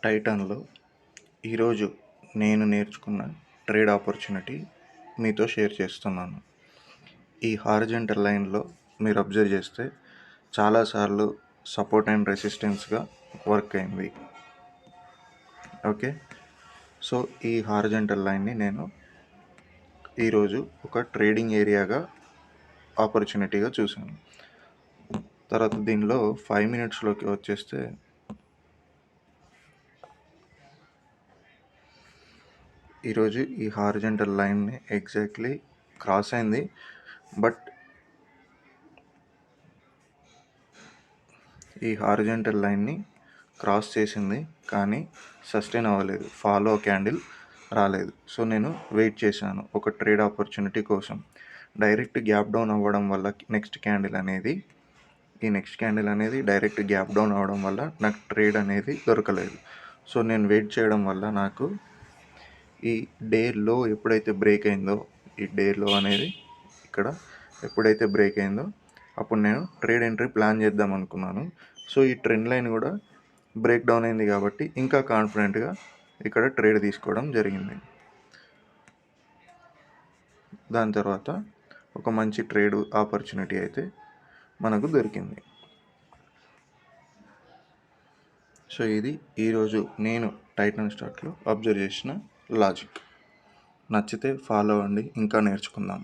టైటాన్లో ఈరోజు నేను నేర్చుకున్న ట్రేడ్ ఆపర్చునిటీ మీతో షేర్ చేస్తున్నాను. ఈ హారిజంటల్ లైన్లో మీరు అబ్జర్వ్ చేస్తే చాలాసార్లు సపోర్ట్ అండ్ రెసిస్టెన్స్గా వర్క్ అయింది. ఓకే, సో ఈ హారిజంటల్ లైన్ని నేను ఈరోజు ఒక ట్రేడింగ్ ఏరియాగా ఆపర్చునిటీగా చూశాను. తర్వాత దీనిలో 5 మినిట్స్లోకి వచ్చేస్తే ఈరోజు ఈ హారిజంటల్ లైన్ని ఎగ్జాక్ట్లీ క్రాస్ అయింది, బట్ ఈ హారిజంటల్ లైన్ని క్రాస్ చేసింది కానీ సస్టైన్ అవ్వలేదు, ఫాలో క్యాండిల్ రాలేదు. సో నేను వెయిట్ చేశాను ఒక ట్రేడ్ ఆపర్చునిటీ కోసం. డైరెక్ట్ గ్యాప్ డౌన్ అవ్వడం వల్ల నెక్స్ట్ క్యాండిల్ అనేది డైరెక్ట్ గ్యాప్ డౌన్ అవ్వడం వల్ల నాకు ట్రేడ్ అనేది దొరకలేదు. సో నేను వెయిట్ చేయడం వల్ల నాకు ఈ డే లో ఎప్పుడైతే బ్రేక్ అయిందో, ఈ డే లో అనేది ఇక్కడ ఎప్పుడైతే బ్రేక్ అయిందో అప్పుడు నేను ట్రేడ్ ఎంట్రీ ప్లాన్ చేద్దాం అనుకున్నాను. సో ఈ ట్రెండ్ లైన్ కూడా బ్రేక్ డౌన్ అయింది కాబట్టి ఇంకా కాన్ఫిడెంట్గా ఇక్కడ ట్రేడ్ తీసుకోవడం జరిగింది. దాని తర్వాత ఒక మంచి ట్రేడ్ ఆపర్చునిటీ అయితే మనకు దొరికింది. సో ఇది ఈరోజు నేను టైటాన్ స్టాక్లో అబ్జర్వ్ చేసిన లాజిక్. నచ్చితే ఫాలో అవ్వండి, ఇంకా నేర్చుకుందాం.